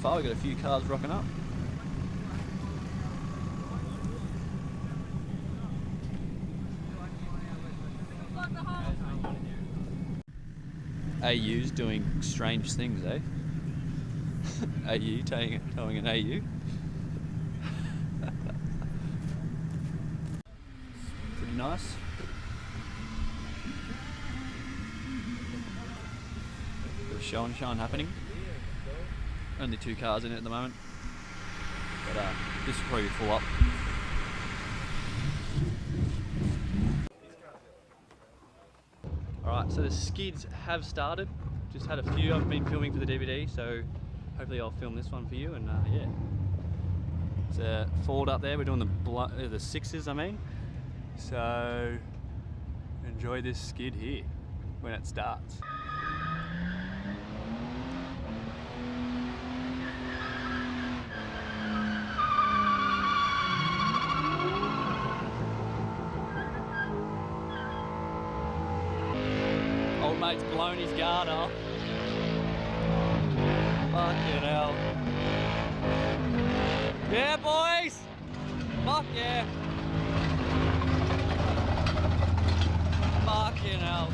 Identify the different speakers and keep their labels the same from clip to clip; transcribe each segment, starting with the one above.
Speaker 1: far. We've got a few cars rocking up. AU's doing strange things, eh? AU towing an AU. Pretty nice. Bit of show and shine happening. Only 2 cars in it at the moment, but this will probably be full up. Alright, so the skids have started. Just had a few I've been filming for the DVD, so hopefully I'll film this one for you. And yeah, it's a Ford up there. We're doing the 6s, I mean. So enjoy this skid here when it starts. Old mate's blown his guard off. Fucking hell. Yeah, boys! Fuck yeah! Fucking hell.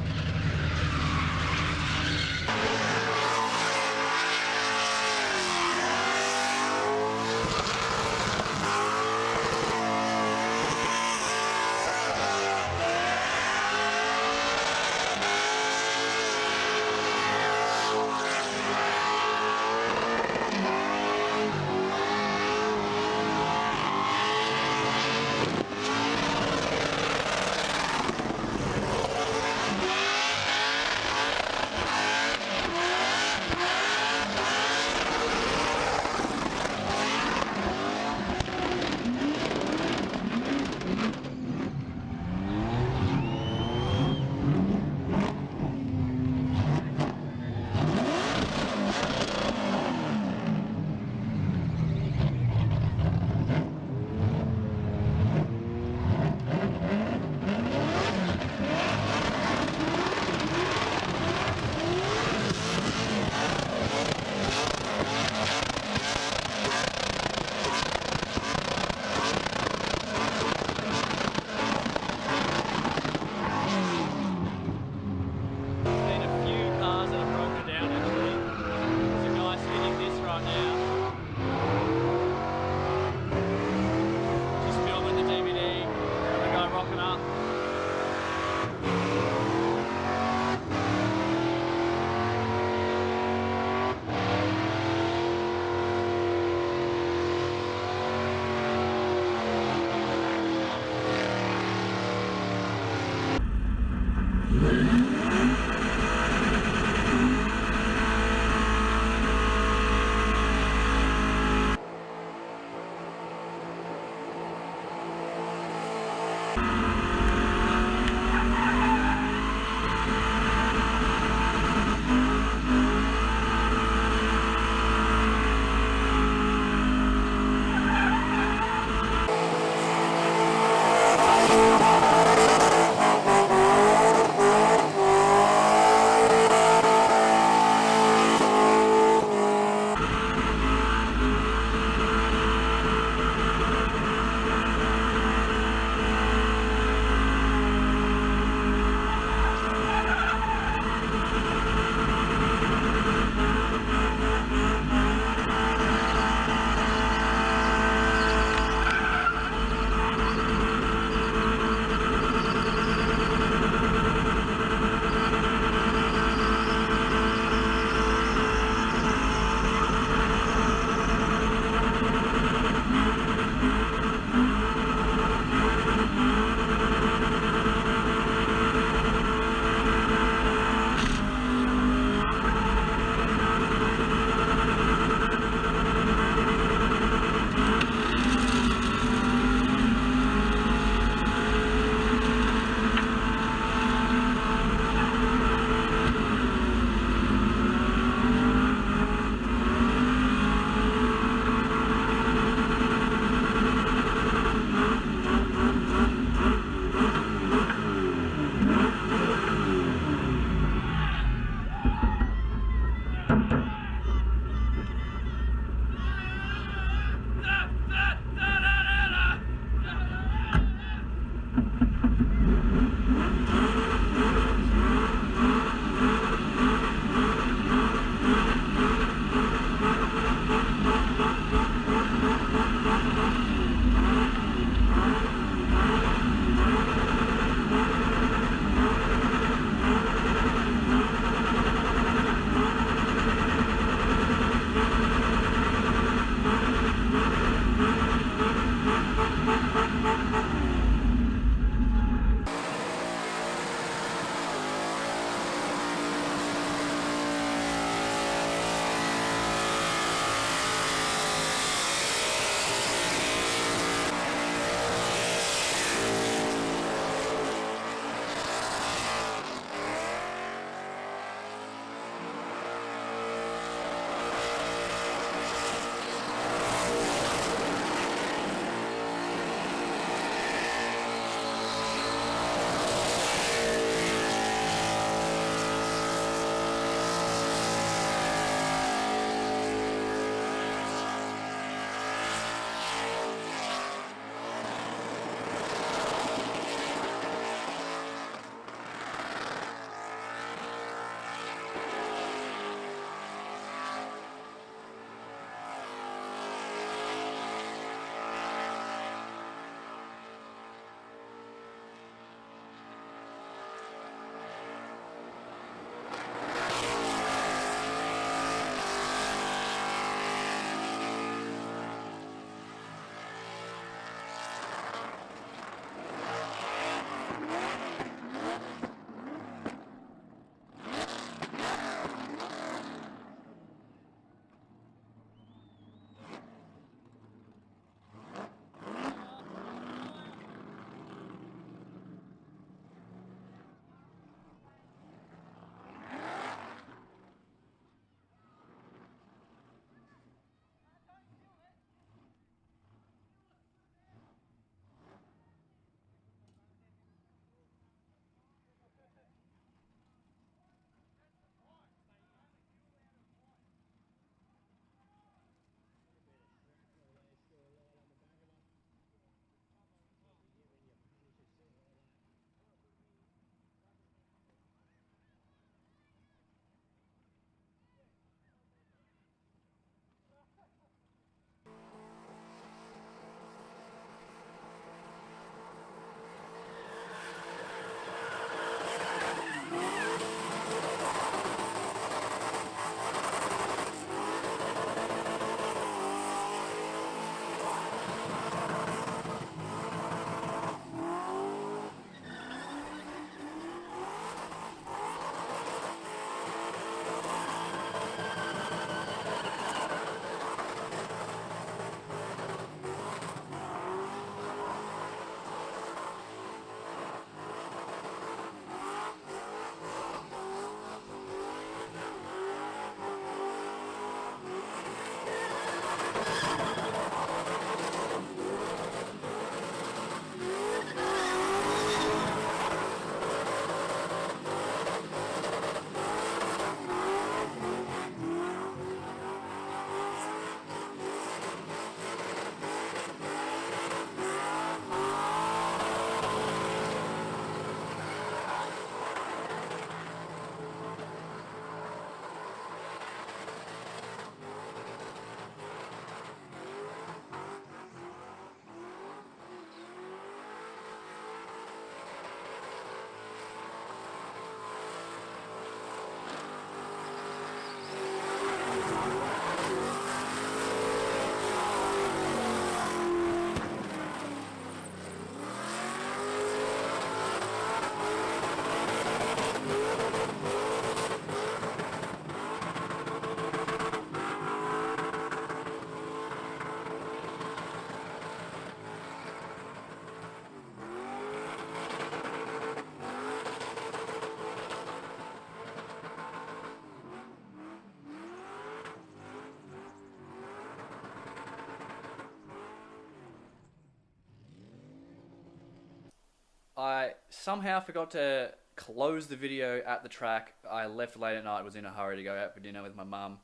Speaker 1: I somehow forgot to close the video at the track. I left late at night, was in a hurry to go out for dinner with my mum.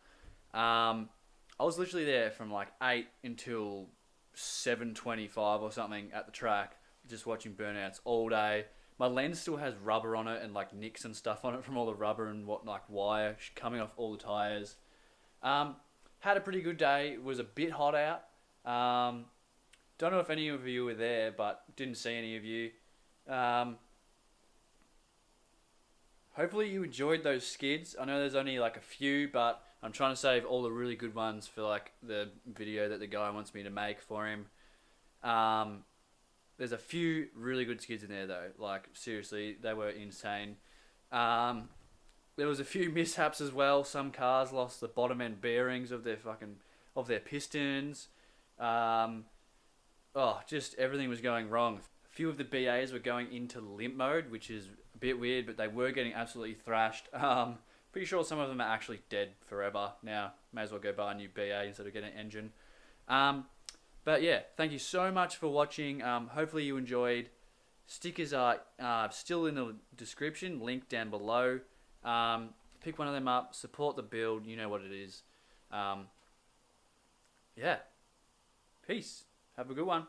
Speaker 1: I was literally there from like 8 until 7:25 or something at the track, just watching burnouts all day. My lens still has rubber on it and like nicks and stuff on it from all the rubber and what like wire coming off all the tires. Had a pretty good day. It was a bit hot out. Don't know if any of you were there, but didn't see any of you. Hopefully you enjoyed those skids. I know there's only like a few, but I'm trying to save all the really good ones for like the video that the guy wants me to make for him. There's a few really good skids in there though. Like seriously, they were insane. There was a few mishaps as well. Some cars lost the bottom end bearings of their pistons. Just everything was going wrong. A few of the BAs were going into limp mode, which is a bit weird, but they were getting absolutely thrashed. Pretty sure some of them are actually dead forever now. May as well go buy a new BA instead of getting an engine. But yeah, thank you so much for watching. Hopefully you enjoyed. Stickers are still in the description, link down below. Pick one of them up, support the build, you know what it is. Yeah. Peace. Have a good one.